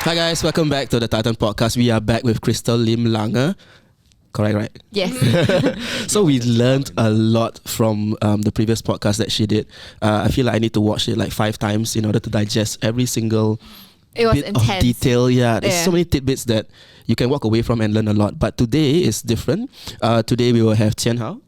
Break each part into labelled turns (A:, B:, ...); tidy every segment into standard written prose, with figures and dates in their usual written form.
A: Hi guys, welcome back to the Titan Podcast. We are back with Crystal Lim-Lange. Correct, right?
B: Yes.
A: So we learned a lot from the previous podcast that she did. I feel like I need to watch it like 5 times in order to digest every single
B: It was
A: bit
B: intense.
A: of detail. Yeah, there's
B: Yeah.
A: so many tidbits that you can walk away from and learn a lot. But today is different. Today we will have Tian Hao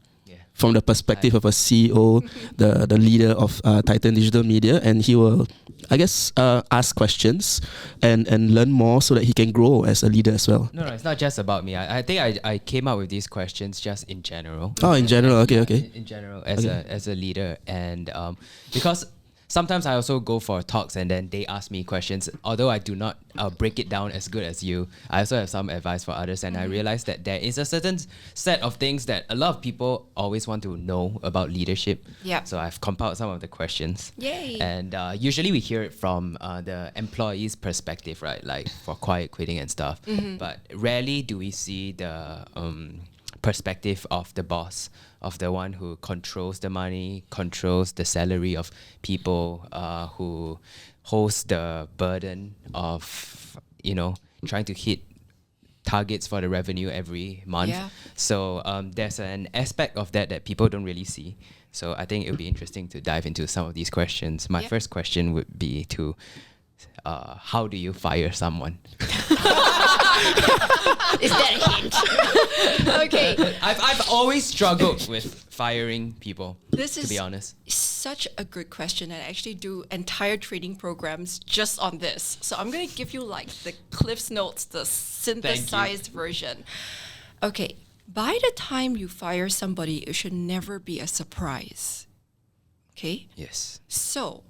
A: from the perspective of a CEO, the leader of Titan Digital Media, and he will, I guess, ask questions and learn more so that he can grow as a leader as well.
C: No, it's not just about me. I think I came up with these questions just in general.
A: Oh, in general, okay.
C: In general, as a leader, and because sometimes I also go for talks and then they ask me questions. Although I do not break it down as good as you, I also have some advice for others, and I realize that there is a certain set of things that a lot of people always want to know about leadership.
B: Yeah.
C: So I've compiled some of the questions.
B: Yay.
C: And usually we hear it from the employee's perspective, right? Like for quiet quitting and stuff. But rarely do we see the perspective of the boss, of the one who controls the money, controls the salary of people, who holds the burden of, trying to hit targets for the revenue every month.
B: Yeah.
C: So there's an aspect of that people don't really see. So I think it would be interesting to dive into some of these questions. My first question would be to, how do you fire someone?
B: Is that a hint? Okay.
C: I've always struggled with firing people,
D: This
C: to
D: is
C: be honest.
D: such a good question, and I actually do entire training programs just on this. So I'm going to give you like the Cliff's Notes, the synthesized version. Okay, by the time you fire somebody, it should never be a surprise. Okay?
C: Yes.
D: So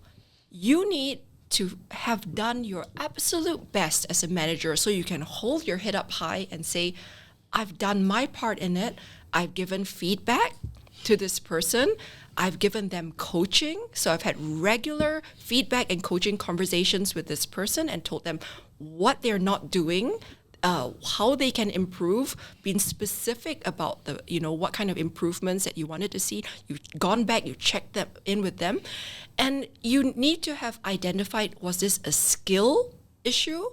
D: you need to have done your absolute best as a manager so you can hold your head up high and say, I've done my part in it. I've given feedback to this person. I've given them coaching. So I've had regular feedback and coaching conversations with this person and told them what they're not doing, how they can improve, being specific about the, what kind of improvements that you wanted to see. You've gone back, you checked them in with them, and you need to have identified, was this a skill issue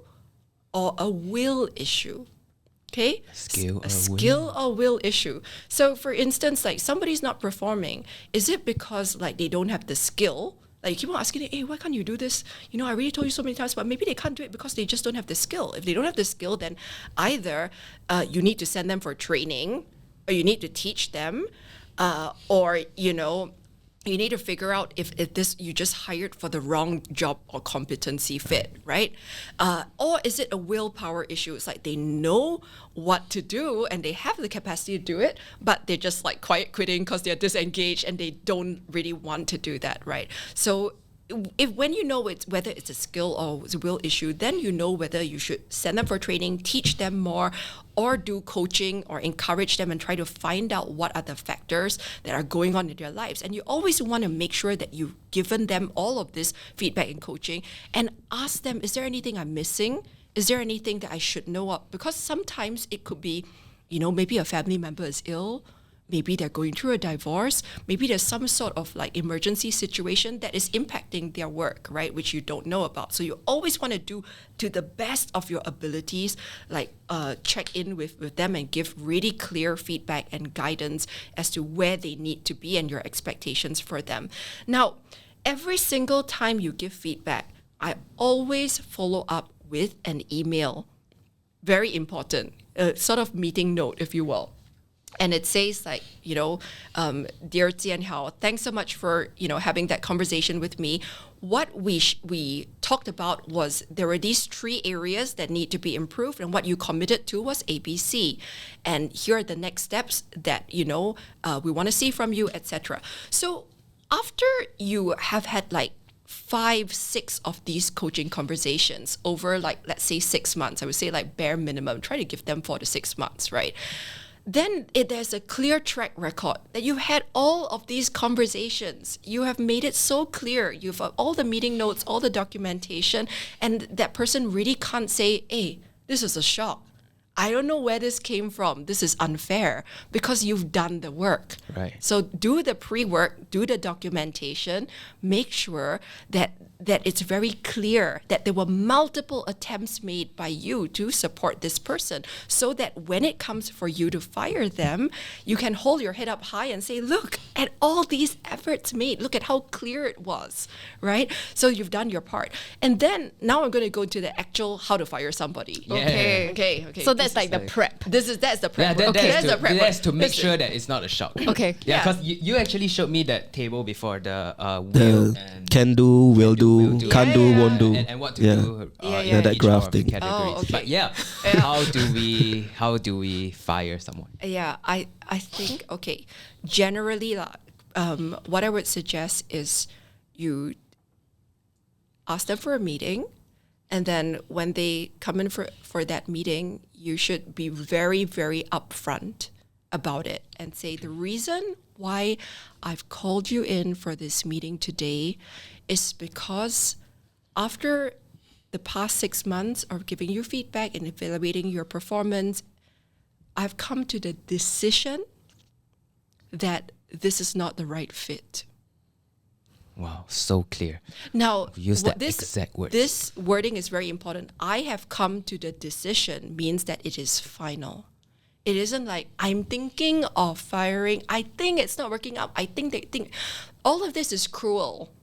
D: or a will issue? Okay? Skill or will issue. So for instance, like somebody's not performing, is it because like they don't have the skill? Like you keep on asking, hey, why can't you do this? I already told you so many times, but maybe they can't do it because they just don't have the skill. If they don't have the skill, then either you need to send them for training, or you need to teach them, or you need to figure out if this you just hired for the wrong job or competency fit, right? Or is it a willpower issue? It's like they know what to do and they have the capacity to do it, but they're just like quiet quitting because they're disengaged and they don't really want to do that, right? So when you know whether it's a skill or it's a will issue, then you know whether you should send them for training, teach them more, or do coaching or encourage them and try to find out what are the factors that are going on in their lives. And you always want to make sure that you've given them all of this feedback and coaching and ask them, is there anything I'm missing? Is there anything that I should know of? Because sometimes it could be, maybe a family member is ill, maybe they're going through a divorce, maybe there's some sort of like emergency situation that is impacting their work, right, which you don't know about. So you always want to do to the best of your abilities, like check in with them and give really clear feedback and guidance as to where they need to be and your expectations for them. Now, every single time you give feedback, I always follow up with an email. Very important, sort of meeting note, if you will. And it says like, dear Tian Hao, thanks so much for, having that conversation with me. What we talked about was there were these 3 areas that need to be improved, and what you committed to was ABC. And here are the next steps that, we want to see from you, etc. So after you have had like 5, 6 of these coaching conversations over like, let's say 6 months, I would say like bare minimum, try to give them 4 to 6 months, right? Then there's a clear track record that you've had all of these conversations. You have made it so clear. You've all the meeting notes, all the documentation, and that person really can't say, hey, this is a shock. I don't know where this came from. This is unfair, because you've done the work.
C: Right.
D: So do the pre-work, do the documentation, make sure that that it's very clear that there were multiple attempts made by you to support this person, so that when it comes for you to fire them, you can hold your head up high and say, look at all these efforts made. Look at how clear it was, right? So you've done your part. And then now I'm going to go to the actual how to fire somebody.
C: Yeah.
D: Okay.
B: So that's like the prep.
D: That's the prep.
C: Yeah,
D: work. That's the prep. work.
C: that's to make sure that it's not a shock.
B: Okay.
C: Yeah,
D: Yeah.
C: because you actually showed me that table before, the
A: The
C: will and
A: can do, will do, can't do,
D: Yeah.
A: won't do.
C: and what to
A: Yeah.
C: do.
D: Yeah,
A: that
C: each
A: graph
C: of the
A: thing.
C: categories.
D: Oh, okay.
C: But yeah, how do we fire someone?
D: Yeah, I think, okay, generally, what I would suggest is you ask them for a meeting, and then when they come in for that meeting, you should be very, very upfront about it and say, the reason why I've called you in for this meeting today is because after the past 6 months of giving you feedback and evaluating your performance, I've come to the decision that this is not the right fit.
C: Wow, so clear.
D: Now,
C: Use
D: what
C: that exact words.
D: This wording is very important. I have come to the decision means that it is final. It isn't like I'm thinking of firing. I think it's not working out. I think they think all of this is cruel.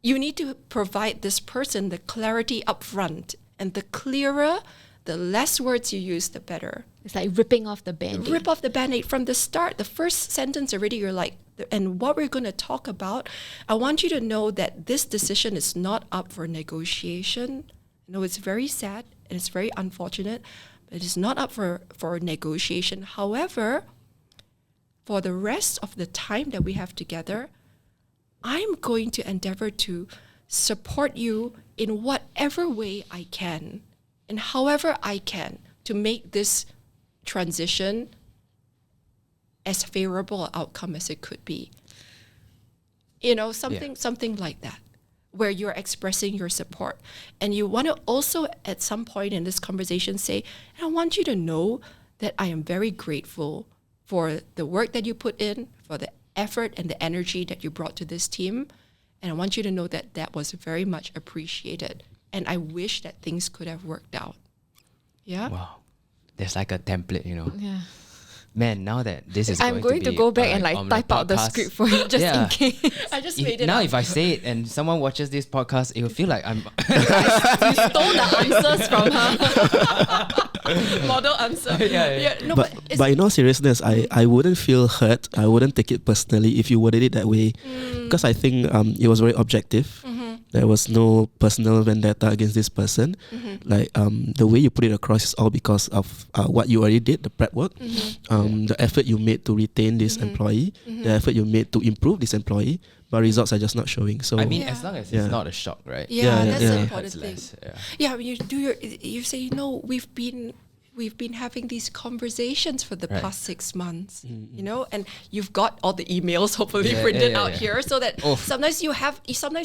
D: You need to provide this person the clarity up front, and the clearer, the less words you use, the better.
B: It's like ripping off the band-aid.
D: Rip off the band-aid from the start. The first sentence already, you're like, and what we're going to talk about, I want you to know that this decision is not up for negotiation. No, it's very sad and it's very unfortunate, but it is not up for negotiation. However, for the rest of the time that we have together, I'm going to endeavor to support you in whatever way I can and however I can to make this transition as favorable an outcome as it could be. You know, something like that, where you're expressing your support. And you want to also, at some point in this conversation, say, I want you to know that I am very grateful for the work that you put in, for the effort and the energy that you brought to this team. And I want you to know that that was very much appreciated. And I wish that things could have worked out. Yeah?
C: Wow, there's like a template, you know.
B: Yeah.
C: Man, now that this is
B: I'm going to go back and like
C: on the
B: type out the
C: podcast,
B: script for you just
C: Yeah.
B: in case.
D: I just made it
C: now
D: up.
C: if I say it and someone watches this podcast, it will feel like I'm
B: You stole the answers from her.
D: Model answer.
C: Yeah.
D: No,
A: But
D: it's,
A: in all seriousness, I wouldn't feel hurt. I wouldn't take it personally if you worded it that way, because I think it was very objective. There was no personal vendetta against this person. Like the way you put it across is all because of what you already did, the prep work, the effort you made to retain this employee, the effort you made to improve this employee, but results are just not showing. So
C: I mean,
D: Yeah.
C: as long as
A: Yeah.
C: it's not a shock, right?
D: yeah,
A: Yeah,
D: that's
A: yeah.
D: the
A: It
D: important
C: Hurts
D: thing.
C: less, yeah.
D: Yeah, when you say, you know, we've been having these conversations for the
C: Right.
D: past 6 months, you know, and you've got all the emails hopefully
C: Yeah,
D: printed
C: yeah,
D: out
C: yeah.
D: here, so that
C: Oof.
D: sometimes you have somebody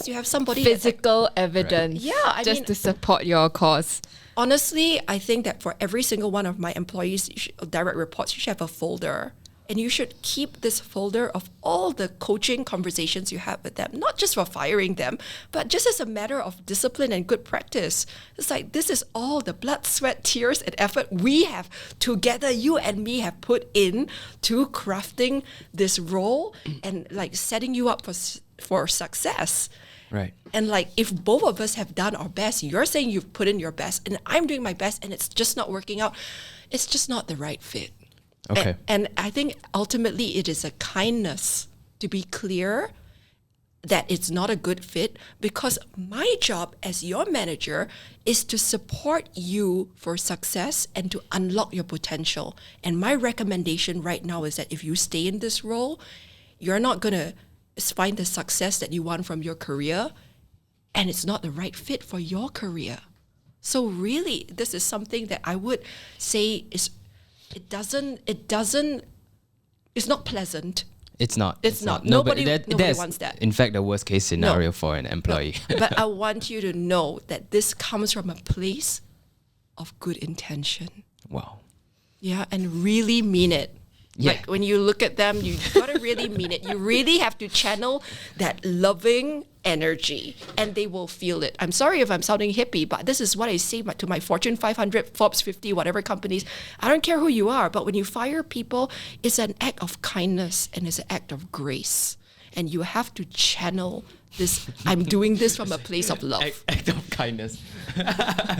D: that's like,
B: Physical evidence.
D: Yeah, I
B: just
D: mean-
B: to support your cause.
D: honestly, I think that for every single one of my employees, direct reports, you should have a folder. And you should keep this folder of all the coaching conversations you have with them, not just for firing them, but just as a matter of discipline and good practice. It's like, this is all the blood, sweat, tears, and effort we have together, you and me have put in to crafting this role and like setting you up for success.
C: Right.
D: And like, if both of us have done our best, you're saying you've put in your best, and I'm doing my best, and it's just not working out, it's just not the right fit.
C: Okay.
D: And I think ultimately it is a kindness to be clear that it's not a good fit, because my job as your manager is to support you for success and to unlock your potential. And my recommendation right now is that if you stay in this role, you're not going to find the success that you want from your career, and it's not the right fit for your career. So really, this is something that I would say is, it's not pleasant.
C: It's not.
D: It's not. Nobody
C: that's,
D: wants that.
C: In fact, the worst case scenario for an employee.
D: But I want you to know that this comes from a place of good intention.
C: Wow.
D: Yeah, and really mean it.
C: Yeah.
D: Like when you look at them, you gotta really mean it. You really have to channel that loving energy and they will feel it. I'm sorry if I'm sounding hippie, but this is what I say to my Fortune 500, Forbes 50, whatever companies. I don't care who you are, but when you fire people, it's an act of kindness and it's an act of grace. And you have to channel this. I'm doing this from a place of love.
C: Act of kindness.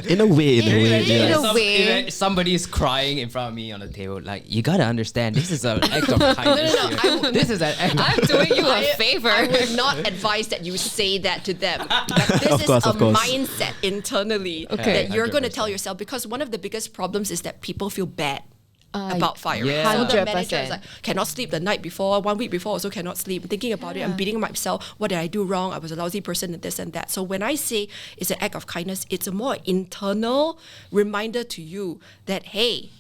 A: In a way.
B: In a way.
C: If somebody is crying in front of me on the table, like, you gotta understand, this is an act of kindness.
D: No.
C: This is an act of
B: I'm doing you a favor.
D: I would not advise that you say that to them. But this
A: Of course.
D: mindset internally
B: Okay.
D: that you're going to
C: 100%.
D: tell yourself, because one of the biggest problems is that people feel bad about firing.
C: yeah.
D: So the
B: 100%.
D: manager is like, cannot sleep the night before, 1 week before also cannot sleep. Thinking about it, I'm beating myself. What did I do wrong? I was a lousy person and this and that. So when I say it's an act of kindness, it's a more internal reminder to you that, hey,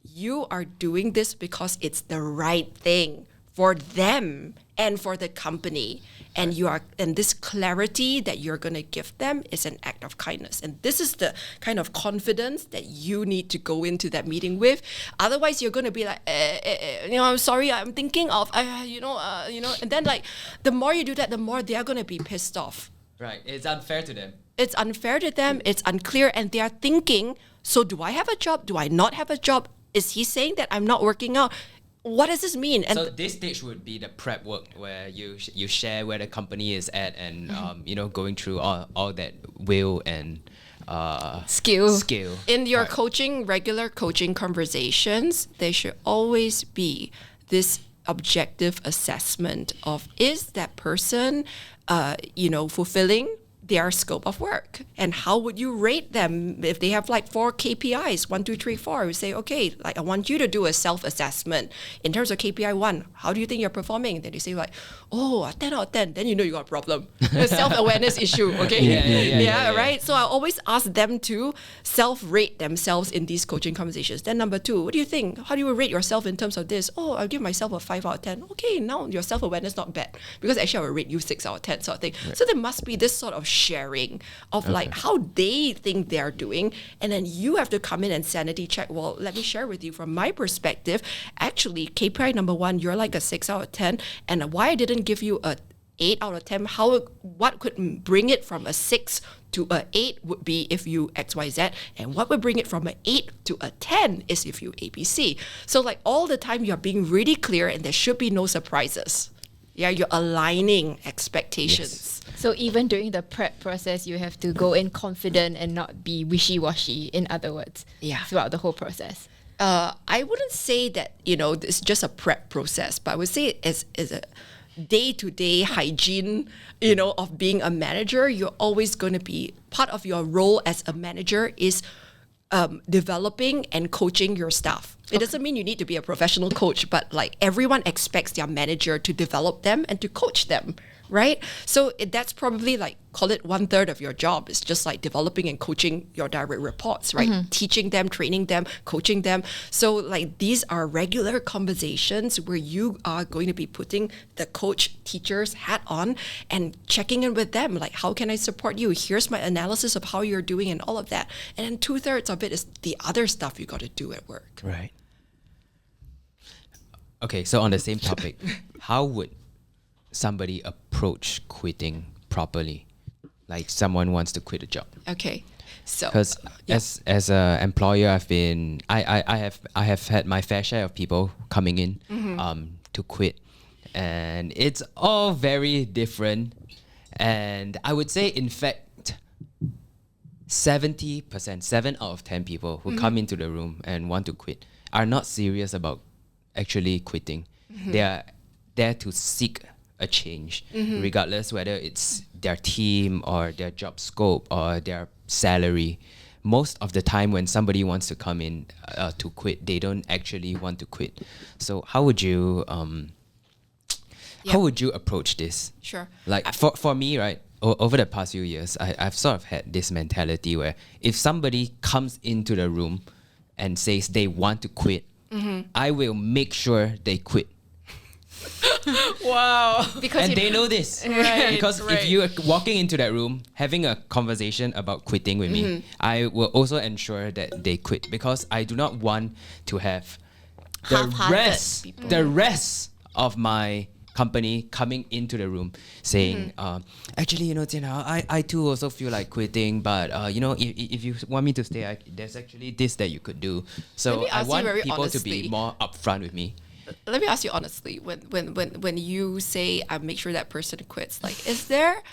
D: you are doing this because it's the right thing for them and for the company. And this clarity that you're going to give them is an act of kindness. And this is the kind of confidence that you need to go into that meeting with. Otherwise, you're going to be like, I'm sorry, I'm thinking of, and then like, the more you do that, the more they're going to be pissed off.
C: Right. It's unfair to them.
D: It's unfair to them. It's unclear. And they are thinking, so do I have a job? Do I not have a job? Is he saying that I'm not working out? What does this mean? And
C: So this stage would be the prep work where you share where the company is at and going through all that will and
B: Skill.
D: in your
C: Right.
D: regular coaching conversations, there should always be this objective assessment of, is that person, fulfilling their scope of work, and how would you rate them if they have like 4 KPIs, 1, 2, 3, 4? We say, okay, like I want you to do a self-assessment in terms of KPI 1. How do you think you're performing? Then they say like, oh, a 10 out of 10. Then you know you got a problem. A self-awareness issue. Okay.
C: Yeah,
D: Right. So I always ask them to self-rate themselves in these coaching conversations. Then number 2, what do you think? How do you rate yourself in terms of this? Oh, I'll give myself a 5 out of 10. Okay, now your self-awareness not bad, because actually I will rate you 6 out of 10 sort of thing. Right. So there must be this sort of sharing of like how they think they're doing, and then you have to come in and sanity check. Well, let me share with you from my perspective. Actually, KPI number 1, you're like a 6 out of 10, and why I didn't give you a 8 out of 10, what could bring it from a 6 to a 8 would be if you XYZ, and what would bring it from an 8 to a 10 is if you ABC. So like all the time you're being really clear, and there should be no surprises. Yeah, you're aligning expectations.
B: So even during the prep process, you have to go in confident and not be wishy-washy, in other words, throughout the whole process.
D: I wouldn't say that, it's just a prep process, but I would say it's a day-to-day hygiene, of being a manager. You're always going to be, part of your role as a manager is developing and coaching your staff. It doesn't mean you need to be a professional coach, but like everyone expects their manager to develop them and to coach them, right? So that's probably like, call it 1/3 of your job. It's just like developing and coaching your direct reports, right? Teaching them, training them, coaching them. So like these are regular conversations where you are going to be putting the coach teacher's hat on and checking in with them. Like, how can I support you? Here's my analysis of how you're doing and all of that. And then 2/3 of it is the other stuff you got to do at work.
C: Right. Okay, so on the same topic, how would somebody approach quitting properly? Like someone wants to quit a job.
D: Okay. So
C: Because as a employer, I have had my fair share of people coming in to quit, and it's all very different. And I would say, in fact, 70%, 7 out of 10 people who come into the room and want to quit are not serious about actually quitting. They are there to seek a change, regardless whether it's their team or their job scope or their salary. Most of the time when somebody wants to come in to quit, they don't actually want to quit. So how would you approach this?
D: Sure.
C: Like for me, right, over the past few years, I've sort of had this mentality where if somebody comes into the room and says they want to quit, I will make sure they quit.
D: Wow.
B: Because
C: And they know this. Because if you're walking into that room, having a conversation about quitting with me, I will also ensure that they quit, because I do not want to have the
D: Half-hearted
C: rest of my company coming into the room saying, actually, Jian Hao, I too also feel like quitting, but if you want me to stay, there's actually this that you could do. So I want people to be more upfront with me.
D: Let me ask you honestly, when you say I make sure that person quits, like, is there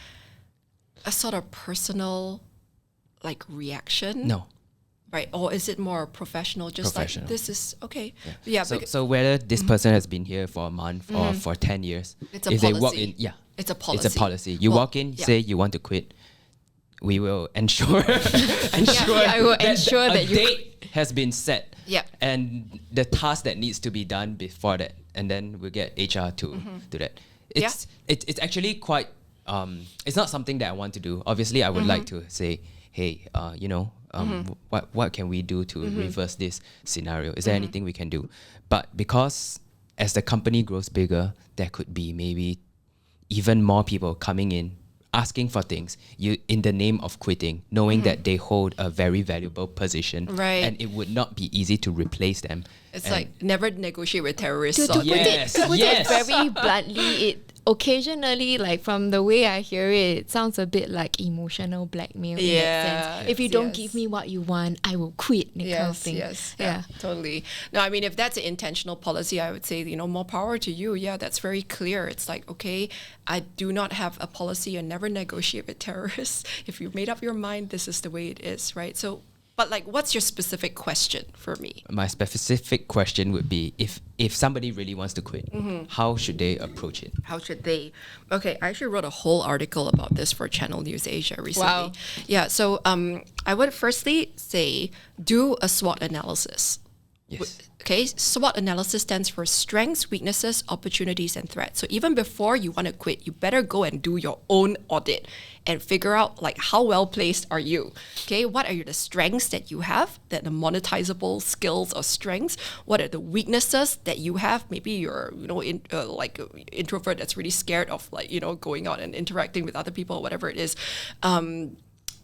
D: a sort of personal like reaction?
C: No.
D: Right, or is it more professional? Just
C: Professional.
D: like, this is okay. Yeah.
C: So whether this person has been here for a month or for 10 years,
D: It's a
C: if
D: policy.
C: they walk in,
D: It's a policy.
C: It's a policy. You walk in, say you want to quit, we will ensure
B: I will ensure
C: a
B: that you
C: date has been set.
D: Yep.
C: And the task that needs to be done before that, and then we'll get HR to do that. It's actually quite. It's not something that I want to do. Obviously, I would like to say, hey, what can we do to reverse this scenario? Is there anything we can do? But because as the company grows bigger, there could be maybe even more people coming in, asking for things in the name of quitting, knowing that they hold a very valuable position,
D: right?
C: And it would not be easy to replace them.
D: It's like never negotiate with terrorists.
B: To put it very bluntly, it occasionally, like from the way I hear it, it sounds a bit like emotional blackmail in that sense. If you don't give me what you want, I will quit. Kind of thing.
D: Yeah, totally. No, I mean, if that's an intentional policy, I would say, more power to you. Yeah, that's very clear. It's like, okay, I do not have a policy and never negotiate with terrorists. If you've made up your mind, this is the way it is, right? So, but like, what's your specific question for me?
C: My specific question would be, if somebody really wants to quit, how should they approach it?
D: How should they? Okay, I actually wrote a whole article about this for Channel News Asia recently.
B: Wow.
D: Yeah, so I would firstly say, do a SWOT analysis.
C: Yes.
D: Okay, SWOT analysis stands for strengths, weaknesses, opportunities, and threats. So even before you want to quit, you better go and do your own audit and figure out like how well placed are you. Okay, what are the strengths that you have, that the monetizable skills or strengths? What are the weaknesses that you have? Maybe you're like an introvert that's really scared of going out and interacting with other people or whatever it is.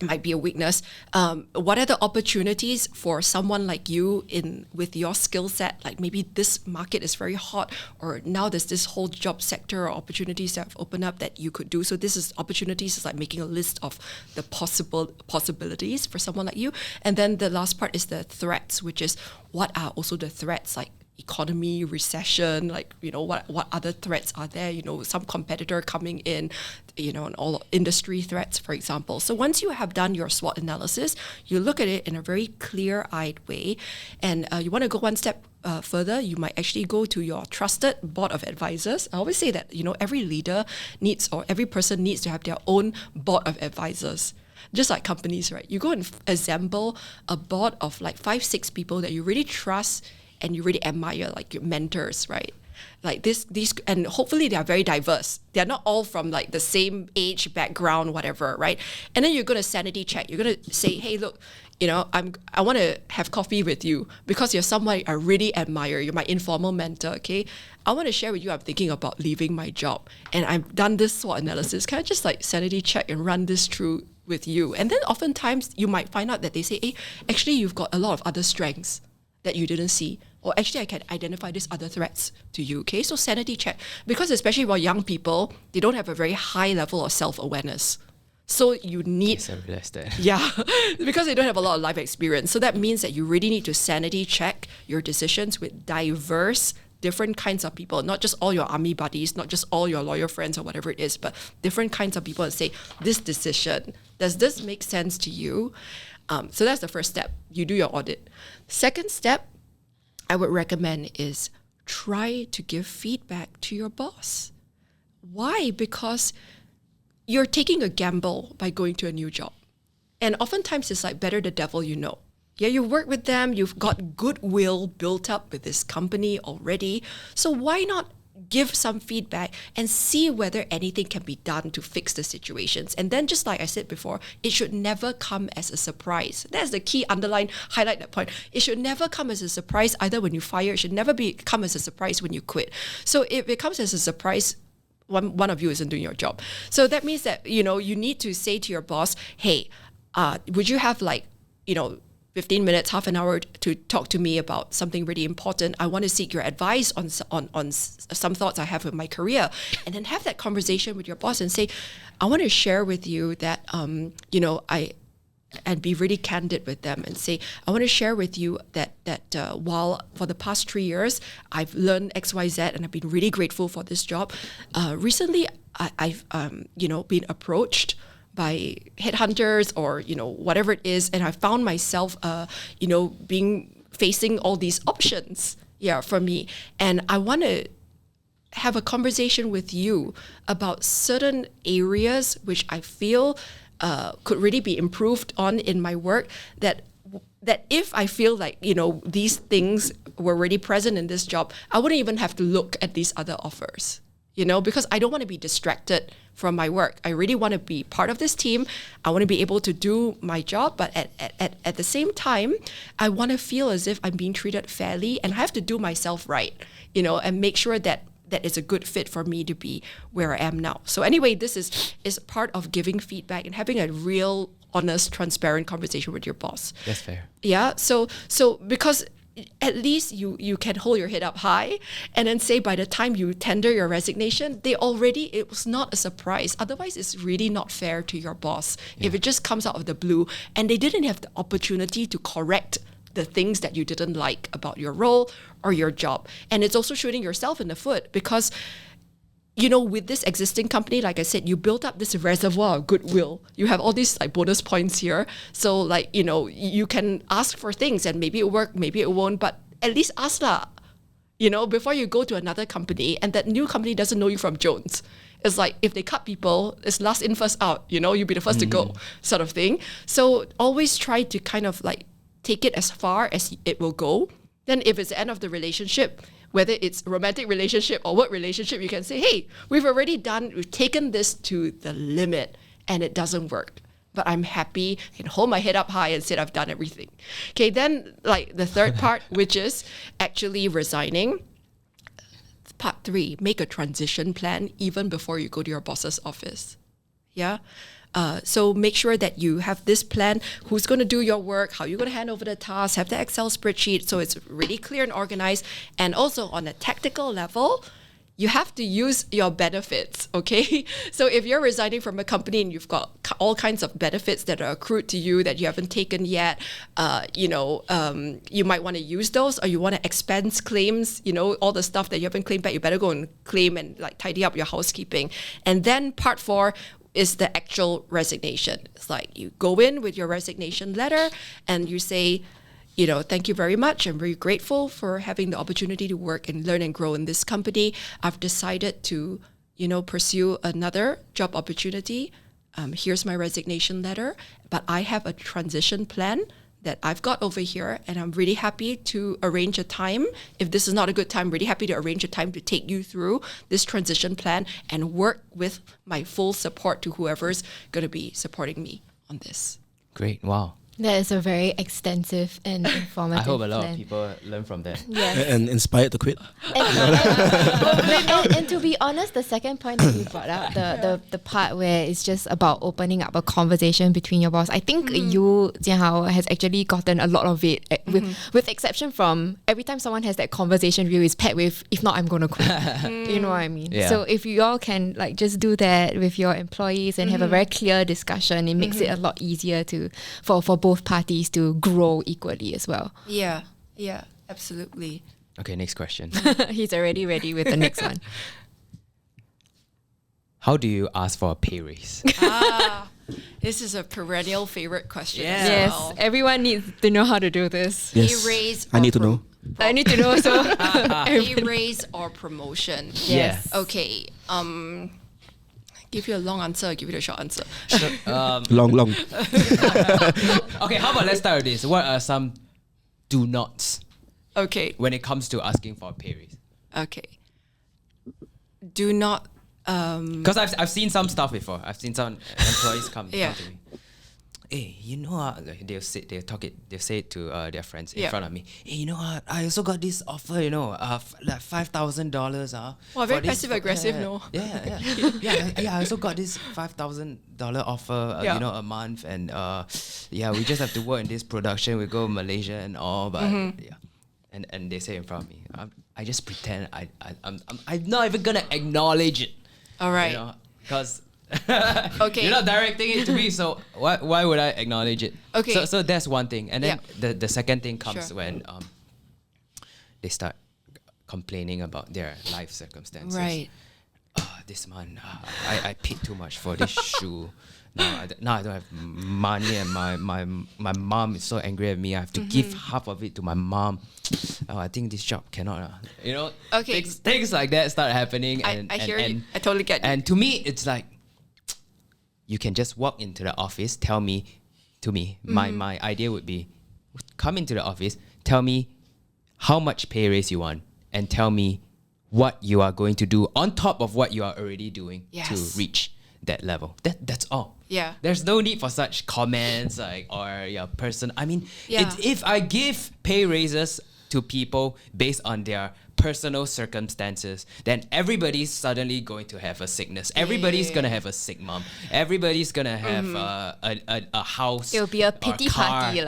D: Might be a weakness. What are the opportunities for someone like you with your skill set? Like maybe this market is very hot, or now there's this whole job sector or opportunities that have opened up that you could do. So this is opportunities, is like making a list of the possibilities for someone like you. And then the last part is the threats, which is what are also the threats, like economy, recession, like, what other threats are there? Some competitor coming in, and all industry threats, for example. So once you have done your SWOT analysis, you look at it in a very clear-eyed way, and you want to go one step further, you might actually go to your trusted board of advisors. I always say that, every leader every person needs to have their own board of advisors. Just like companies, right? You go and assemble a board of like 5-6 people that you really trust and you really admire, like your mentors, right? Like these, and hopefully they are very diverse. They're not all from like the same age, background, whatever, right? And then you're going to sanity check. You're going to say, hey, look, I want to have coffee with you because you're someone I really admire. You're my informal mentor, okay? I want to share with you, I'm thinking about leaving my job, and I've done this SWOT analysis. Can I just like sanity check and run this through with you? And then oftentimes you might find out that they say, hey, actually you've got a lot of other strengths that you didn't see, or actually I can identify these other threats to you, okay? So sanity check, because especially for young people, they don't have a very high level of self-awareness. So you need,
C: yes, I realized that.
D: Yeah, because they don't have a lot of life experience. So that means that you really need to sanity check your decisions with diverse, different kinds of people, not just all your army buddies, not just all your lawyer friends or whatever it is, but different kinds of people, and say, this decision, does this make sense to you? So that's the first step. You do your audit. Second step, I would recommend is try to give feedback to your boss. Why? Because you're taking a gamble by going to a new job. And oftentimes it's like better the devil you know. Yeah, you work with them, you've got goodwill built up with this company already. So why not give some feedback and see whether anything can be done to fix the situations? And then, just like I said before, it should never come as a surprise. That's the key, highlight that point. It should never come as a surprise either when you fire. It should never come as a surprise when you quit. So if it comes as a surprise, one of you isn't doing your job. So that means that, you need to say to your boss, hey, would you have 15 minutes, half an hour to talk to me about something really important. I want to seek your advice on some thoughts I have with my career. And then have that conversation with your boss and say, I want to share with you that, and be really candid with them and say, I want to share with you that while for the past 3 years, I've learned X, Y, Z, and I've been really grateful for this job. Recently, I've been approached by headhunters or, whatever it is. And I found myself, facing all these options, for me. And I want to have a conversation with you about certain areas which I feel could really be improved on in my work, that if I feel like, these things were already present in this job, I wouldn't even have to look at these other offers, because I don't want to be distracted from my work. I really want to be part of this team. I want to be able to do my job, but at the same time, I want to feel as if I'm being treated fairly, and I have to do myself right, and make sure that is a good fit for me to be where I am now. So anyway, this is part of giving feedback and having a real, honest, transparent conversation with your boss.
C: That's fair.
D: Yeah. So because at least you can hold your head up high and then say by the time you tender your resignation, it was not a surprise. Otherwise, it's really not fair to your boss if it just comes out of the blue and they didn't have the opportunity to correct the things that you didn't like about your role or your job. And it's also shooting yourself in the foot because, with this existing company, like I said, you built up this reservoir of goodwill. You have all these bonus points here. So you can ask for things and maybe it work, maybe it won't, but at least ask lah, before you go to another company and that new company doesn't know you from Jones. It's like if they cut people, it's last in, first out, you be the first to go sort of thing. So always try to kind of take it as far as it will go. Then if it's the end of the relationship, whether it's romantic relationship or work relationship, you can say, hey, we've taken this to the limit and it doesn't work. But I'm happy, I can hold my head up high and say I've done everything. Okay, then the third part, which is actually resigning. Part 3, make a transition plan even before you go to your boss's office. Yeah. So make sure that you have this plan, who's going to do your work, how you're going to hand over the tasks, have the Excel spreadsheet so it's really clear and organized. And also on a tactical level, you have to use your benefits, okay? So if you're resigning from a company and you've got all kinds of benefits that are accrued to you that you haven't taken yet, you might want to use those, or you want to expense claims, all the stuff that you haven't claimed back, you better go and claim and tidy up your housekeeping. And then part 4, is the actual resignation. It's you go in with your resignation letter and you say, thank you very much. I'm very grateful for having the opportunity to work and learn and grow in this company. I've decided to, pursue another job opportunity. Here's my resignation letter, but I have a transition plan that I've got over here, and I'm really happy to arrange a time. If this is not a good time, really happy to arrange a time to take you through this transition plan and work with my full support to whoever's going to be supporting me on this.
C: Great. Wow.
B: That is a very extensive and informative
C: I hope a lot
B: plan.
C: of people learn from that.
B: Yes.
A: And inspired to quit.
B: And to be honest, the second point that you brought up, the part where it's just about opening up a conversation between your boss, I think you, Jianhao, has actually gotten a lot of it, with exception from every time someone has that conversation with you, is paired with, if not, I'm going to quit. You know what I mean?
C: Yeah.
B: So if you all can just do that with your employees and have a very clear discussion, it makes it a lot easier for both parties to grow equally as well.
D: Yeah, absolutely.
C: Okay, next question.
B: He's already ready with the next one.
C: How do you ask for a pay raise?
D: This is a perennial favorite question.
C: Yeah.
B: Yes, everyone needs to know how to do this.
A: Yes.
D: Pay raise.
A: I need to know.
B: I need to know. So
D: Pay raise or promotion.
B: Yes.
D: Okay. Give you a long answer, give you a short answer.
A: Long.
C: Okay, how about let's start with this. What are some do nots
D: Okay.
C: when it comes to asking for a pay raise?
D: Okay. Do not.
C: Because I've seen some stuff before. I've seen some employees come
D: Yeah.
C: to me. hey, they'll say it to their friends in front of me. Hey, you know what? I also got this offer. Like $5,000.
D: Wow, very passive aggressive, no?
C: Yeah. I also got this $5,000 offer. A month, and we just have to work in this production. We go Malaysia and all, but and they say in front of me. I just pretend I'm not even gonna acknowledge it.
D: All right.
C: Because.
D: Okay.
C: You're not directing it to me, so why would I acknowledge it?
D: Okay.
C: So that's one thing, and then the second thing comes when they start complaining about their life circumstances.
D: Right.
C: This month I paid too much for this shoe. Now I don't have money, and my mom is so angry at me. I have to give half of it to my mom. I think this job cannot.
D: Okay.
C: Things like that start happening.
D: I hear you. I totally get you.
C: And to me, it's like, you can just walk into the office, tell me, my idea would be, come into the office, tell me how much pay raise you want, and tell me what you are going to do on top of what you are already doing to reach that level. That's all.
D: Yeah.
C: There's no need for such comments or your person. I mean, if I give pay raises to people based on their personal circumstances, then everybody's suddenly going to have a sickness. Everybody's gonna have a sick mom. Everybody's gonna have a house.
B: It'll be a pity party,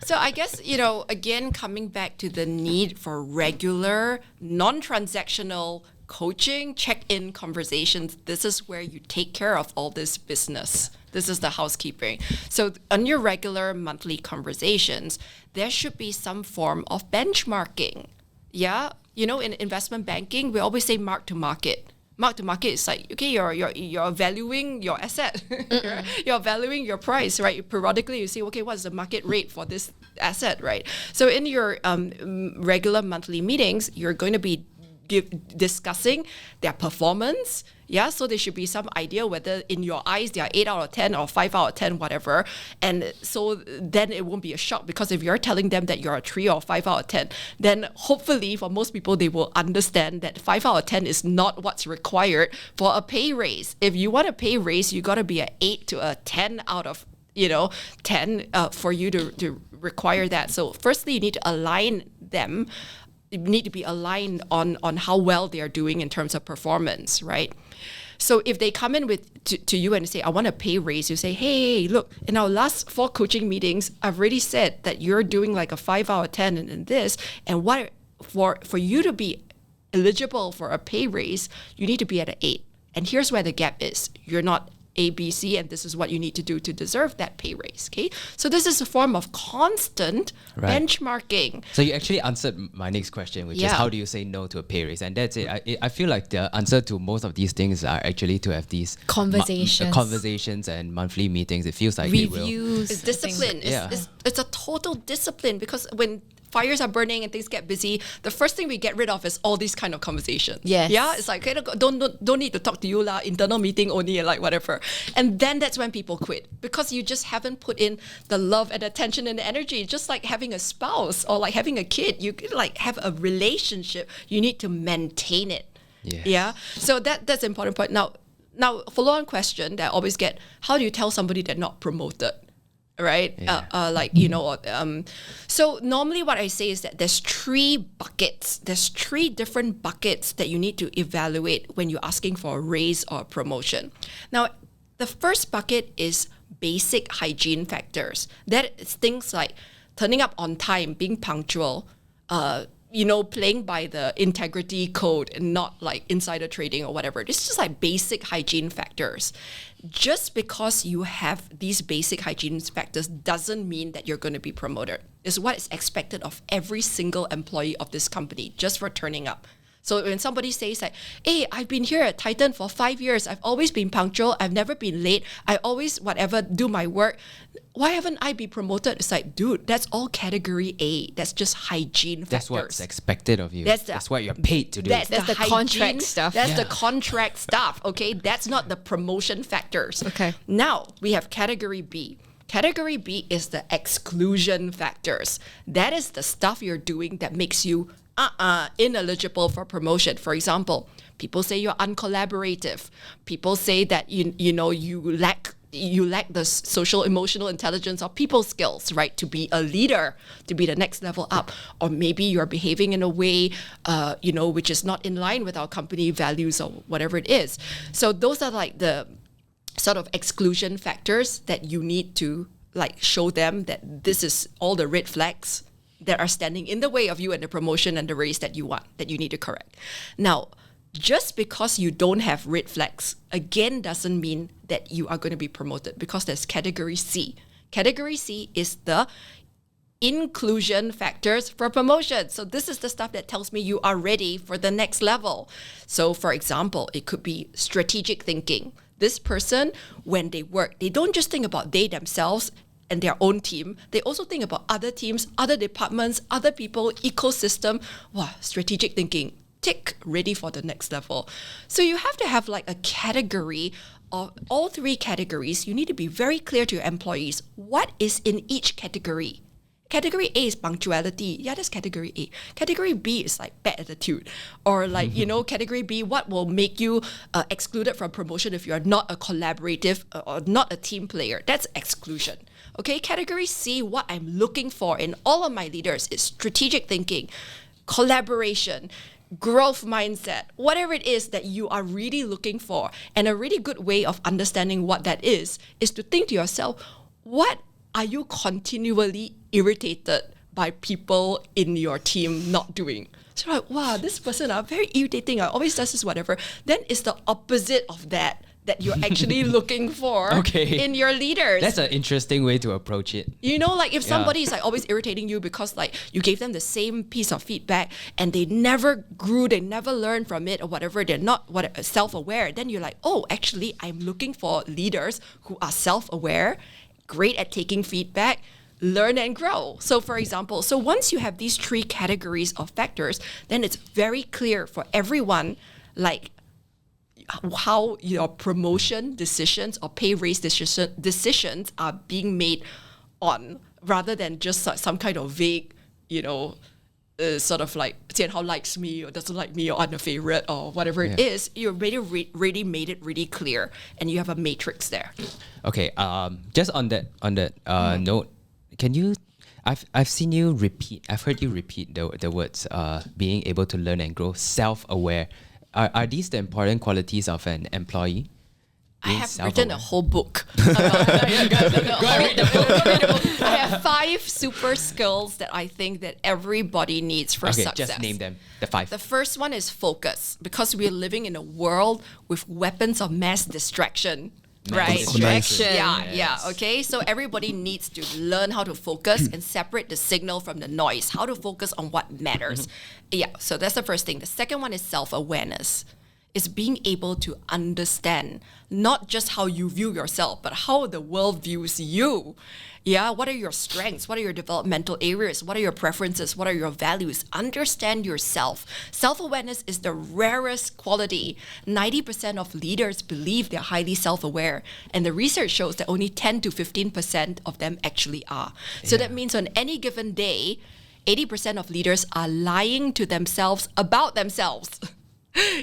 D: So I guess, again, coming back to the need for regular, non-transactional coaching, check-in conversations, this is where you take care of all this business. This is the housekeeping. So on your regular monthly conversations, there should be some form of benchmarking. Yeah, in investment banking, we always say mark to market. Mark to market is like, okay, you're valuing your asset, you're valuing your price, right? Periodically, you see, okay, what's the market rate for this asset, right? So in your regular monthly meetings, you're going to be discussing their performance. Yeah, so there should be some idea whether in your eyes they are 8 out of 10 or 5 out of 10, whatever. And so then it won't be a shock, because if you're telling them that you're a 3 or 5 out of 10, then hopefully for most people, they will understand that 5 out of 10 is not what's required for a pay raise. If you want a pay raise, you got to be an 8 to a 10 out of 10 for you to require that. So firstly, you need to align them. You need to be aligned on how well they are doing in terms of performance, right? So if they come in to you and say, I want a pay raise, you say, hey, look, in our last 4 coaching meetings, I've already said that you're doing like a 5 out of 10 in this, and what for you to be eligible for a pay raise, you need to be at an 8. And here's where the gap is. You're not A, B, C, and this is what you need to do to deserve that pay raise, okay? So this is a form of constant benchmarking.
C: So you actually answered my next question, which is how do you say no to a pay raise? And that's it. I feel like the answer to most of these things are actually to have these conversations and monthly meetings. It feels like
B: reviews.
D: It's discipline. It's a total discipline, because when fires are burning and things get busy, the first thing we get rid of is all these kind of conversations.
B: Yes.
D: Yeah, it's like, okay, don't need to talk to you lah, internal meeting only, and like whatever. And then that's when people quit, because you just haven't put in the love and attention and the energy. Just like having a spouse or like having a kid, you could like have a relationship, you need to maintain it.
C: Yes.
D: Yeah. So that's the important point. Now follow-on question that I always get, how do you tell somebody they're not promoted? Right? So normally what I say is that there's 3 buckets. There's 3 different buckets that you need to evaluate when you're asking for a raise or a promotion. Now, the first bucket is basic hygiene factors. That is things like turning up on time, being punctual, playing by the integrity code and not like insider trading or whatever. It's just like basic hygiene factors. Just because you have these basic hygiene factors doesn't mean that you're going to be promoted. It's what is expected of every single employee of this company just for turning up. So when somebody says like, hey, I've been here at Titan for 5 years. I've always been punctual. I've never been late. I always, do my work. Why haven't I been promoted? It's like, dude, that's all category A. That's just hygiene factors.
C: That's what's expected of you. That's what you're paid to do.
B: That's the hygiene, contract stuff.
D: That's the contract stuff, okay? That's not the promotion factors.
B: Okay.
D: Now, we have category B. Category B is the exclusion factors. That is the stuff you're doing that makes you ineligible for promotion. For example, people say you're uncollaborative. People say that you lack you lack the social emotional intelligence or people skills, right, to be a leader, to be the next level up. Or maybe you're behaving in a way, which is not in line with our company values or whatever it is. So those are like the sort of exclusion factors that you need to like show them that this is all the red flags that are standing in the way of you and the promotion and the raise that you want, that you need to correct. Now, just because you don't have red flags, again, doesn't mean that you are going to be promoted, because there's category C. Category C is the inclusion factors for promotion. So this is the stuff that tells me you are ready for the next level. So for example, it could be strategic thinking. This person, when they work, they don't just think about they themselves and their own team. They also think about other teams, other departments, other people, ecosystem. Wow, strategic thinking. Tick, ready for the next level. So you have to have like a category of all three categories. You need to be very clear to your employees what is in each category. Category A is punctuality. Yeah, that's category A. Category B is like bad attitude. Or like, category B, what will make you excluded from promotion if you are not a collaborative or not a team player. That's exclusion. Okay, category C, what I'm looking for in all of my leaders is strategic thinking, collaboration, growth mindset, whatever it is that you are really looking for. And a really good way of understanding what that is to think to yourself, what are you continually irritated by people in your team not doing? So like, wow, this person are very irritating, always does this, whatever. Then it's the opposite of that you're actually looking for in your leaders.
C: That's an interesting way to approach it.
D: Like if somebody is like always irritating you because like you gave them the same piece of feedback and they never grew, they never learned from it or whatever, they're not self-aware, then you're like, oh, actually I'm looking for leaders who are self-aware, great at taking feedback, learn and grow. So for example, once you have these three categories of factors, then it's very clear for everyone, like how your promotion decisions or pay raise decisions are being made on, rather than just some kind of vague, sort of like Tian Hao likes me or doesn't like me or I'm a favorite or whatever it is. You already made it really clear and you have a matrix there.
C: Okay, just on that note, can you? I've seen you repeat. I've heard you repeat the words being able to learn and grow, self-aware. Are these the important qualities of an employee?
D: I have written a whole book. Go read the book. I have 5 super skills that I think that everybody needs for success.
C: Just name them. The 5.
D: The first one is focus, because we're living in a world with weapons of mass distraction. Right?
B: Distraction.
D: Yeah. Okay. So everybody needs to learn how to focus and separate the signal from the noise, how to focus on what matters. Yeah. So that's the first thing. The second one is self-awareness. Is being able to understand not just how you view yourself, but how the world views you. Yeah, what are your strengths? What are your developmental areas? What are your preferences? What are your values? Understand yourself. Self-awareness is the rarest quality. 90% of leaders believe they're highly self-aware, and the research shows that only 10 to 15% of them actually are. So that means on any given day, 80% of leaders are lying to themselves about themselves.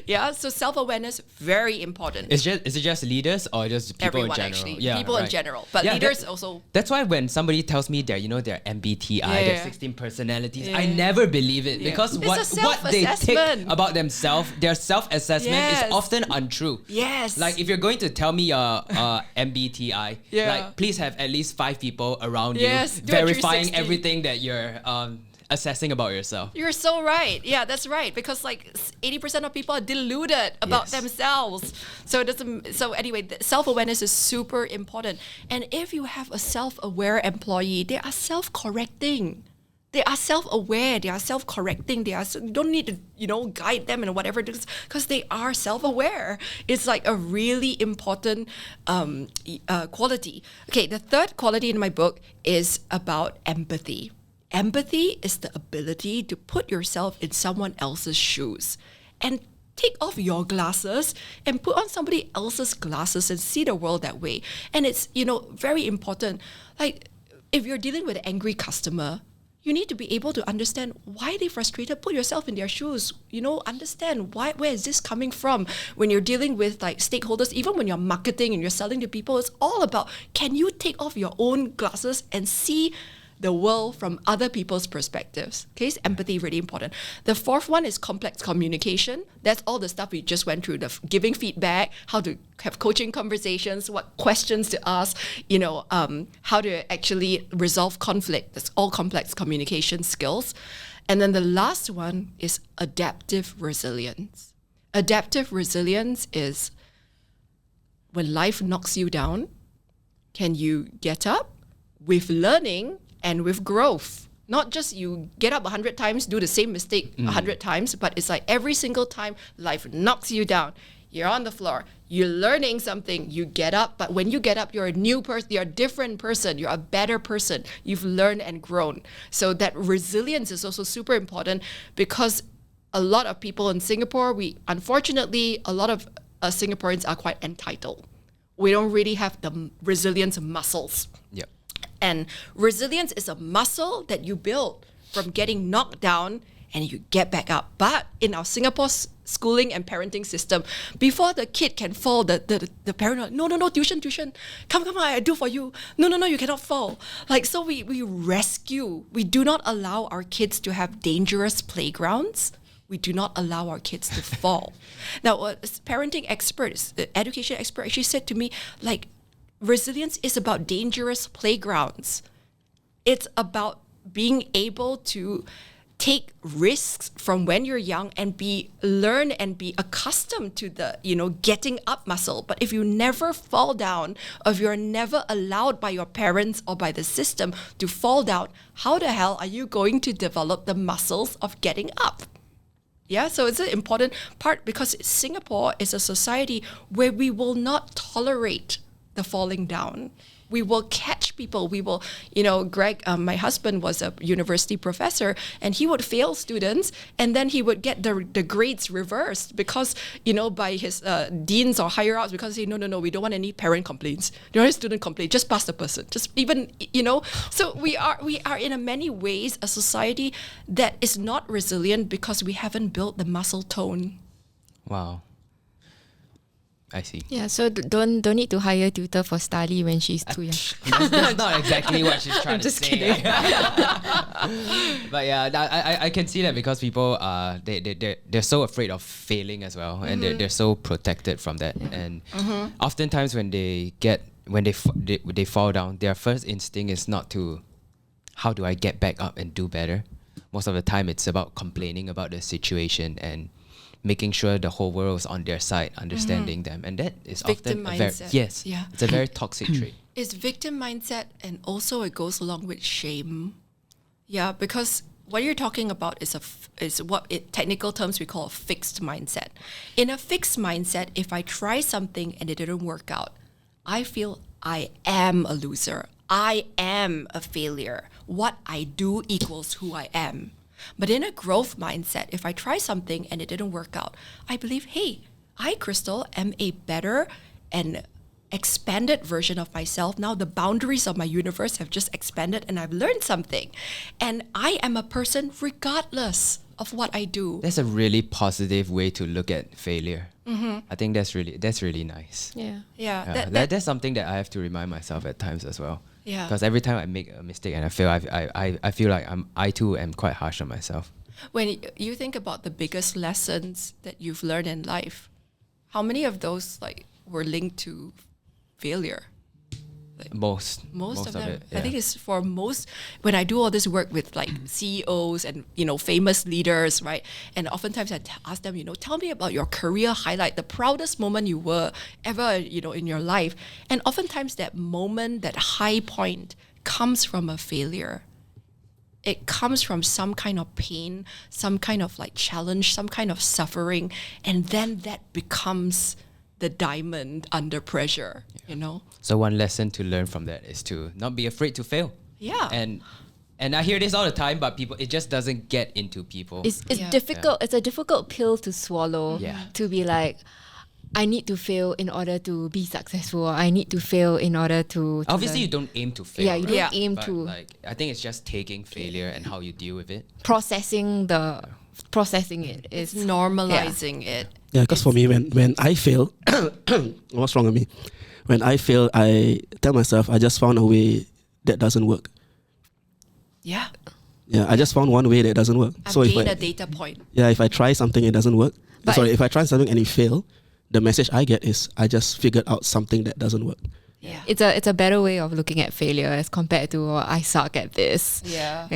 D: Yeah, so self-awareness, very important.
C: Is it just leaders or just people
D: Everyone,
C: in general?
D: Actually. Yeah, people in general. But leaders also.
C: That's why when somebody tells me they're MBTI, they're 16 personalities, I never believe it because what they think about themselves, their self-assessment is often untrue.
D: Yes.
C: Like if you're going to tell me your MBTI, like please have at least 5 people around you verifying everything that you're assessing about yourself.
D: You're so right. Yeah, that's right. Because like 80% of people are deluded about themselves. So anyway, self-awareness is super important. And if you have a self-aware employee, they are self-correcting. They are self-aware. They are self-correcting. You don't need to, guide them and whatever, because they are self-aware. It's like a really important quality. Okay, the third quality in my book is about empathy. Empathy is the ability to put yourself in someone else's shoes and take off your glasses and put on somebody else's glasses and see the world that way. And it's, very important. Like if you're dealing with an angry customer, you need to be able to understand why they're frustrated. Put yourself in their shoes. Understand where is this coming from. When you're dealing with like stakeholders, even when you're marketing and you're selling to people, it's all about, can you take off your own glasses and see the world from other people's perspectives? Okay, so empathy, really important. The fourth one is complex communication. That's all the stuff we just went through, the giving feedback, how to have coaching conversations, what questions to ask, how to actually resolve conflict. That's all complex communication skills. And then the last one is adaptive resilience. Adaptive resilience is when life knocks you down, can you get up with learning and with growth? Not just you get up 100 times, do the same mistake 100 times, but it's like every single time life knocks you down, you're on the floor, you're learning something, you get up, but when you get up, you're a new person, you're a different person, you're a better person, you've learned and grown. So that resilience is also super important, because a lot of people in Singapore, unfortunately, a lot of Singaporeans are quite entitled. We don't really have the resilience muscles.
C: Yep.
D: And resilience is a muscle that you build from getting knocked down and you get back up. But in our Singapore schooling and parenting system, before the kid can fall, the parent will, no, tuition, come, I do for you. No, you cannot fall. Like, so we rescue. We do not allow our kids to have dangerous playgrounds. We do not allow our kids to fall. Now, a parenting expert, education expert actually said to me, like, resilience is about dangerous playgrounds. It's about being able to take risks from when you're young and learn and be accustomed to the, getting up muscle. But if you never fall down, or if you're never allowed by your parents or by the system to fall down, how the hell are you going to develop the muscles of getting up? Yeah, so it's an important part, because Singapore is a society where we will not tolerate the falling down. We will catch people. We will, Greg, my husband was a university professor, and he would fail students, and then he would get the grades reversed because, by his deans or higher ups, because they say, no, we don't want any parent complaints. Don't want any student complaint. Just pass the person. Just even, So we are in many ways a society that is not resilient because we haven't built the muscle tone.
C: Wow. I see.
B: Yeah, so don't need to hire a tutor for study when she's too young.
C: That's not exactly what she's trying to say.
B: Kidding.
C: But yeah, I can see that, because people they're so afraid of failing as well, and they're so protected from that. And oftentimes when they fall down, their first instinct is not to, how do I get back up and do better? Most of the time, it's about complaining about the situation and making sure the whole world is on their side, understanding them. And that is
D: victim
C: often
D: mindset.
C: It's a very toxic trait.
D: It's victim mindset, and also it goes along with shame. Yeah, because what you're talking about is what in technical terms we call a fixed mindset. In a fixed mindset, if I try something and it didn't work out, I feel I am a loser. I am a failure. What I do equals who I am. But in a growth mindset, if I try something and it didn't work out, I believe, hey, I, Crystal, am a better and expanded version of myself. Now the boundaries of my universe have just expanded and I've learned something. And I am a person regardless of what I do.
C: That's a really positive way to look at failure. I think that's really nice.
D: Yeah.
C: That's something that I have to remind myself at times as well.
D: Yeah.
C: Because every time I make a mistake and I fail, I feel like I too am quite harsh on myself.
D: When you think about the biggest lessons that you've learned in life, how many of those were linked to failure?
C: Most
D: of them.
C: it, yeah.
D: I think it's for most, when I do all this work with CEOs and famous leaders, right? And oftentimes I ask them, tell me about your career highlight, the proudest moment you were ever, in your life. And oftentimes that moment, that high point, comes from a failure. It comes from some kind of pain, some kind of challenge, some kind of suffering, and then that becomes the diamond under pressure,
C: So one lesson to learn from that is to not be afraid to fail.
D: Yeah.
C: And I hear this all the time, but it just doesn't get into people.
B: It's difficult. It's a difficult pill to swallow.
C: Yeah.
B: To be like, I need to fail in order to be successful. Or I need to fail in order to
C: Obviously,
B: learn.
C: you don't aim to fail.
B: Yeah, you don't
C: right?
B: aim
C: But,
B: to
C: like, I think it's just taking failure and how you deal with it.
B: processing it is
D: Normalizing it.
A: Yeah, because for me, when I fail, what's wrong with me? When I fail, I tell myself I just found a way that doesn't work.
D: Yeah.
A: Yeah, I just found one way that doesn't work.
D: I've
A: So
D: gained a data point.
A: yeah, if I try something, it doesn't work.
B: But
A: Sorry, if I try something and it fail, the message I get is I just figured out something that doesn't work.
D: Yeah.
B: It's a better way of looking at failure as compared to I suck at this.
D: Yeah.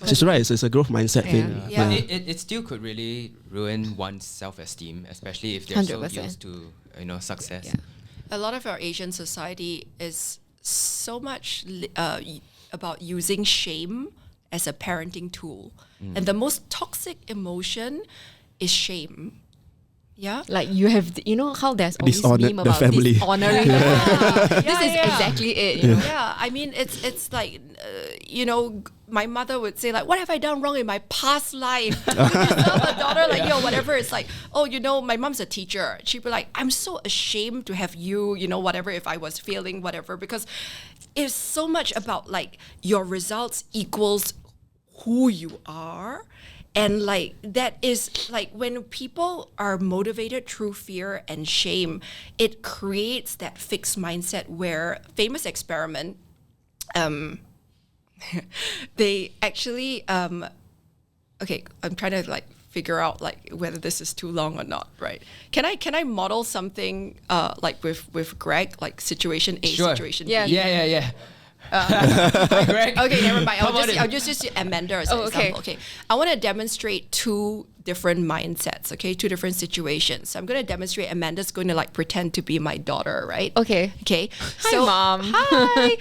A: She's right. It's a growth mindset thing.
D: Yeah.
C: But it still could really ruin one's self-esteem, especially if they're so
B: 100%.
C: used to success.
B: Yeah.
D: A lot of our Asian society is so much about using shame as a parenting tool. And the most toxic emotion is shame. Yeah.
B: Like you have, how there's always
A: Dishonored
B: meme
A: the
B: about
A: family.
B: dishonoring. This is exactly it.
D: Yeah, I mean, it's like, my mother would say like, what have I done wrong in my past life? You tell her daughter like, whatever. It's like, my mom's a teacher. She'd be like, I'm so ashamed to have you, whatever, if I was failing, whatever, because it's so much about like your results equals who you are. And like that is like when people are motivated through fear and shame, it creates that fixed mindset where famous experiment, they actually okay, I'm trying to like figure out like whether this is too long or not, right? Can I model something like with Greg, like situation A,
C: Sure.
D: situation
B: Yeah.
D: B?
C: Yeah. Hi, Greg.
D: Okay, never mind.
C: Come on in.
D: I'll just use Amanda as an example. Okay, I want to demonstrate two different mindsets. Okay, two different situations. So I'm going to demonstrate. Amanda's going to like pretend to be my daughter, right?
B: Okay.
D: Okay.
B: Hi, Mom.
D: Hi.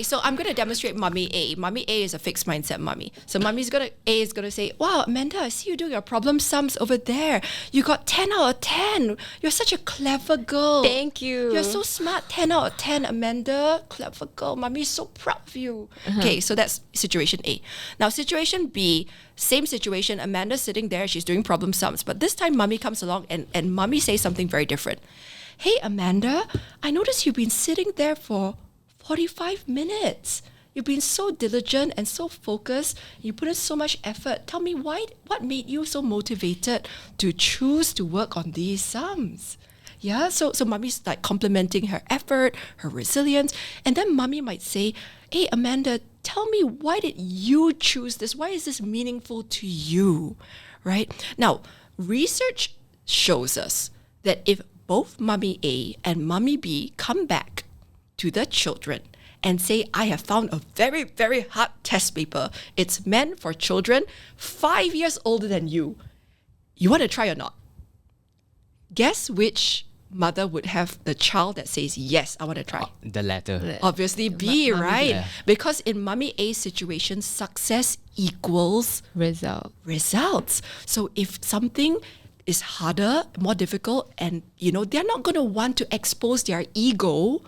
D: So I'm going to demonstrate Mommy A. Mommy A is a fixed mindset mommy. So A is gonna say, "Wow, Amanda, I see you doing your problem sums over there. You got 10 out of 10. You're such a clever girl.
B: Thank you.
D: You're so smart. 10 out of 10, Amanda. Clever girl. Mommy is so proud of you." Okay, so that's situation A. Now situation B, same situation. Amanda's sitting there. She's doing problem sums. But this time Mommy comes along and Mommy says something very different. "Hey, Amanda, I noticed you've been sitting there for 45 minutes. You've been so diligent and so focused. You put in so much effort. Tell me what made you so motivated to choose to work on these sums?" Yeah, so Mommy's like complimenting her effort, her resilience. And then Mommy might say, "Hey, Amanda, tell me, why did you choose this? Why is this meaningful to you?" Right? Now, research shows us that if both Mommy A and Mommy B come back to the children and say, "I have found a very, very hard test paper. It's meant for children 5 years older than you. You want to try or not?" Guess which mother would have the child that says, "Yes, I want to try"?
C: The latter.
D: Obviously B,
B: Mommy
D: right?
C: B. Yeah.
D: Because in Mommy A's situation, success equals results. So if something is harder, more difficult, and they're not going to want to expose their ego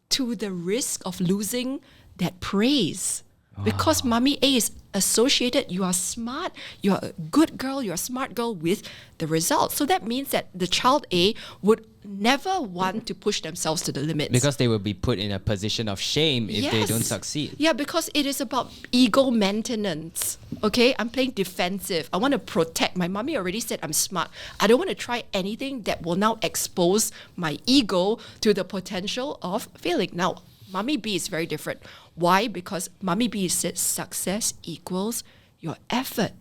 D: to the risk of losing that praise. Because Mommy A is associated, you are smart, you're a good girl, you're a smart girl with the results. So that means that the child A would never want to push themselves to the limits.
C: Because they will be put in a position of shame if they
D: Yes.
C: don't succeed.
D: Yeah, because it is about ego maintenance. Okay, I'm playing defensive. I want to protect. My mommy already said I'm smart. I don't want to try anything that will now expose my ego to the potential of failing. Now, Mommy B is very different. Why? Because Mommy B said success equals your effort,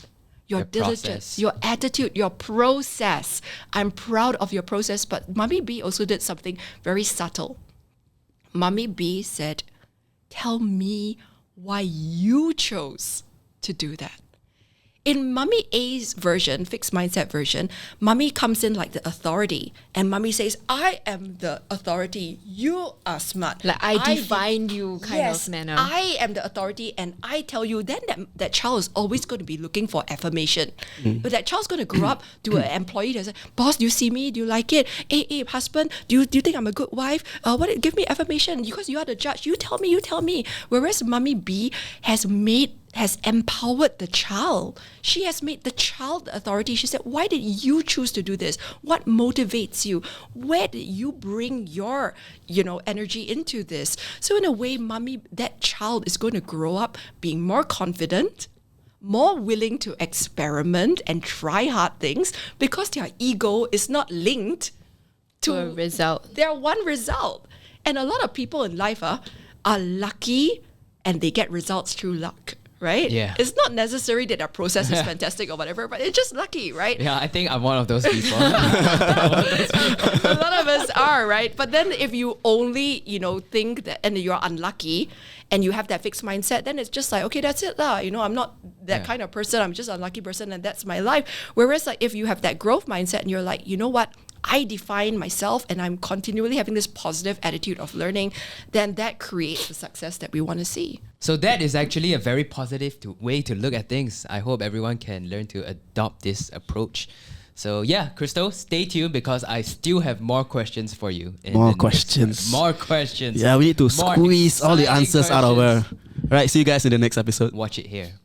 D: your diligence,
C: process.
D: your attitude, your process. I'm proud of your process. But Mommy B also did something very subtle. Mommy B said, "Tell me why you chose to do that." In Mommy A's version, fixed mindset version, Mommy comes in like the authority, and Mommy says, "I am the authority. You are smart.
B: Like I define you kind
D: Yes,
B: of manner.
D: I am the authority, and I tell you." Then that child is always going to be looking for affirmation. But that child's going to grow up to an employee that says, "Boss, do you see me? Do you like it? Hey, husband, do you think I'm a good wife? Give me affirmation because you are the judge. You tell me. Whereas Mommy B has has empowered the child. She has made the child the authority. She said, why did you choose to do this? What motivates you? Where did you bring your, energy into this? So in a way, mommy, that child is going to grow up being more confident, more willing to experiment and try hard things because their ego is not linked to
B: a result.
D: Their one result. And a lot of people in life are lucky and they get results through luck, right?
C: Yeah.
D: It's not necessary that their process is fantastic or whatever, but it's just lucky, right?
C: Yeah, I think I'm one of those people.
D: A lot of us are, right? But then if you only, think that and you're unlucky and you have that fixed mindset, then it's just like, okay, that's it lah. I'm not that kind of person. I'm just an unlucky person and that's my life. Whereas like if you have that growth mindset and you're like, you know what? I define myself and I'm continually having this positive attitude of learning, then that creates the success that we want to see.
C: So that is actually a very positive way to look at things. I hope everyone can learn to adopt this approach. So yeah, Crystal, stay tuned because I still have more questions for you.
A: More questions.
C: More questions.
A: Yeah, we need to squeeze all the answers out of her. Right, see you guys in the next episode.
C: Watch it here.